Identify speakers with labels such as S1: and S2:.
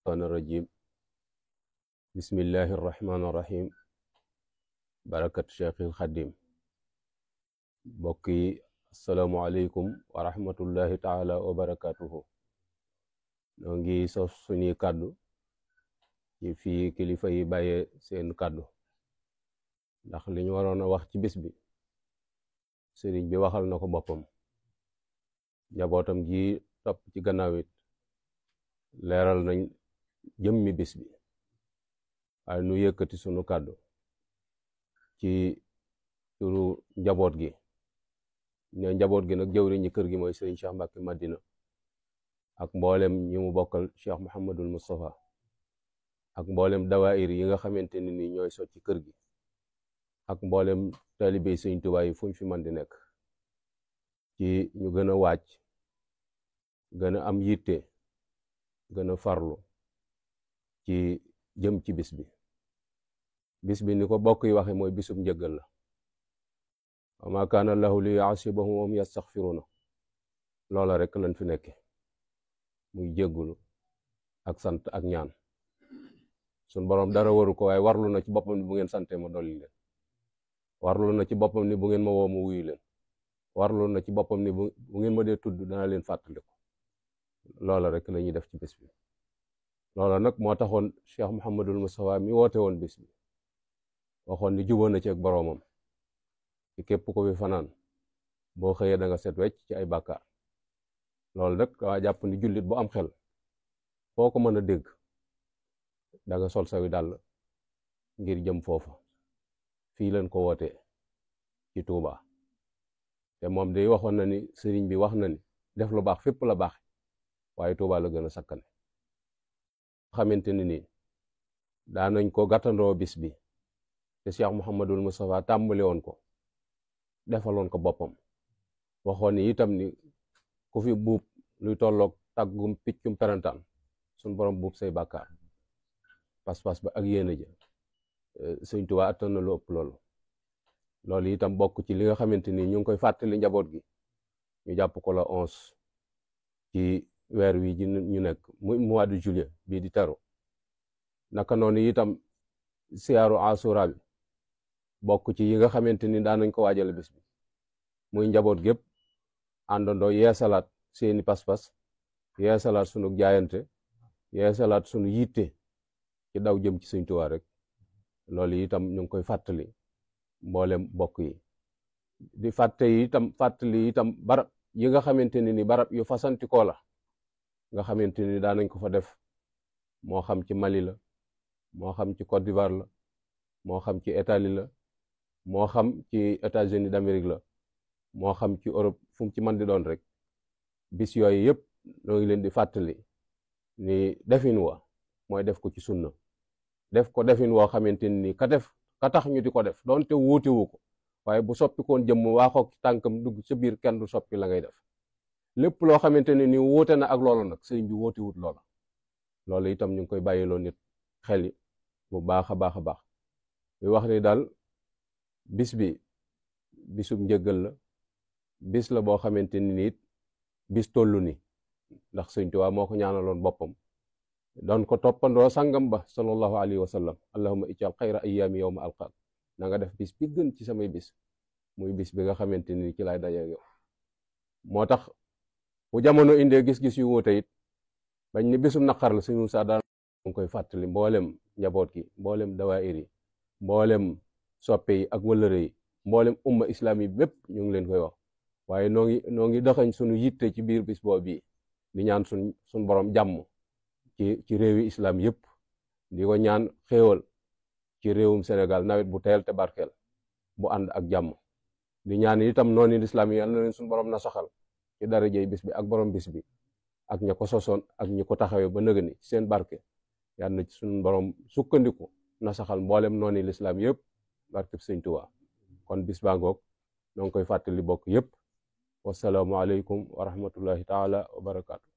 S1: الشيطان الرجيم بسم الله الرحمن الرحيم بركة شيخ الخديم بوكي السلام عليكم ورحمة الله تعالى وبركاته نونغي sos suñuy kàddu ci fii kilifa yi bàyyee seen kàddu ndax li ñu waroon a wax ci bis bi sëriñ bi waxal na ko boppam njabootam gi topp ci gannaaw it leeral nañ jëmmi bis bi waaye nu yëkkati sunu kàddu ci turu njaboot gi ne njaboot gi nag jëwriñ ñi kër gi mooy sëriñ Cheikh Mbacke Madina ak mboolem ñi mu bokkal Cheikh Mouhamadul Moustapha ak mboolem dawaayir yi nga xamante ne ni ñooy sot ci kër gi ak mboolem taalibe sëriñ Tuubaa yi fuñ fi man di nekk ci ñu gën a wàcc gën a am yitte gën a farlu ci jëm ci bis bi ni ko bokk yi waxe mooy bisub njëggal la wa ma kaana lahu li yu'azzibahum wa hum yastaghfiruna loola rek lañ fi nekke muy jéggulu ak sant ak ñaan sun borom dara waru ko waaye warlu na ci boppam ni bu ngeen sante ma dolli leen warlu na ci boppam ni bu ngeen ma woo ma wuyu leen warlu na ci boppam ni bu ngeen ma dee tudd dana leen fàttaliku loola rek la ñuy def ci bis bi loola nag moo taxoon Cheikh Mouhamadul Moustapha mi woote woon bis bi waxoon ni jubóo na ci ak boroomam ci képp ko fi fanaan boo xëyee da nga set wecc ci ay bàkkaar loolu nag waa jàpp ni jullit bu am xel foo ko mën a dégg da nga sol sawi dàll ngir jëm foofa fii leen ko wootee ci Touba te moom day waxoon na ni sëriñ bi wax na ni def lu baax fépp la baax waaye Touba la gën a sakkane xamante ni nii daa nañ ko gàttandoo bis bi te Cheikh Mouhamadul Moustapha tàmbali woon ko defaloon ko boppam waxoon ni itam ni ku fi buub luy tolloog tàggum piccum perantaan suñ borom buub say bàkkaar pas-pas ba ak yéene ja Sëñ Tuubaa attan na lu ëpp loolu itam bokk ci li nga xamante ni ñu ngi koy fàttali njaboot gi ñu jàpp ko la 11 ci weer wi ji ñu nekk muy mois de juillet bii di teru naka noonu itam siyaaru asura bi bokk ci yi nga xamante ni daan nañ ko waajale bis bi muy njaboot gépp àndandoo yeesalaat seeni pas-pas yeesalaat sunu jaayante yeesalaat sunu yitte ci daw jëm ci Sëñ Tuubaa rek loolu itam ñu ngi koy fàttali mboolem bokk yi di fàttali itam barab yi nga xamante ni barab yu fasantikoo la nga xamante ni daan nañ ko fa def moo xam ci Mali la moo xam ci Côte d'Ivoire la moo xam ci Italie la moo xam ci États-Unis d'Amérique la moo xam ci Europe fu mu ci mën di doon rek bis yooyu yëpp ñoo ngi leen di fàttali ni defin wa mooy def ko ci sunna def ko defin woo xamante ni ka tax ñu di ko def doonte wuute wu ko waaye bu soppi koon jëmm waaxook tànkam dugg ca biir kenn du soppi la ngay def lépp loo xamante ne ni wuute na ak loolu nag sëriñ bi wuute wut loola loolu itam ñu ngi koy bàyyiloo nit xel yi bu baax a baax yu wax ni daal bis bi bisub njëggal la bis la boo xamante ni nit bis tollu ni ndax Sëriñ Tuubaa moo ko ñaanaloon boppam doon ko toppandoo sangam ba sallallahu alayhi wa sallam allahumma ij'al xayra ayyaami yawma alqaak na nga def bis bi gën ci samay bis muy bis bi nga xamante ni ci lay daje yow moo tax bu jamono indee gis-gis yu wuute it bañ ni bisum naqar la suñu saa daan ngi koy fàttali mboolem njaboot gi mboolem dawaayir yi mboolem soppe yi ak wëllëre yi mboolem umma islam yi bépp ñu ngi leen koy wax waaye noo ngi doxañ suñu yitte ci biir bis boobu bi di ñaan suñ borom jàmm ci réewi islam yëpp di ko ñaan xéewal ci réewum Sénégal nawet bu teel te barkeel bu ànd ak jàmm di ñaan itam noonu islam yi yal na leen suñu borom na saxal ci darajey bis bi ak borom bis bi ak ña ko sosoon ak ñi ko taxawee ba nëgëni seen barke yal na ci suñu borom sukkandiku na saxal mboolem noonu lislaam yëpp barke Sëñ Tuubaa kon bis baa ngoog noo ngi koy fàttali bokk yëpp wasalaamu aleykum wa rahmatullahi taala wa barakaatu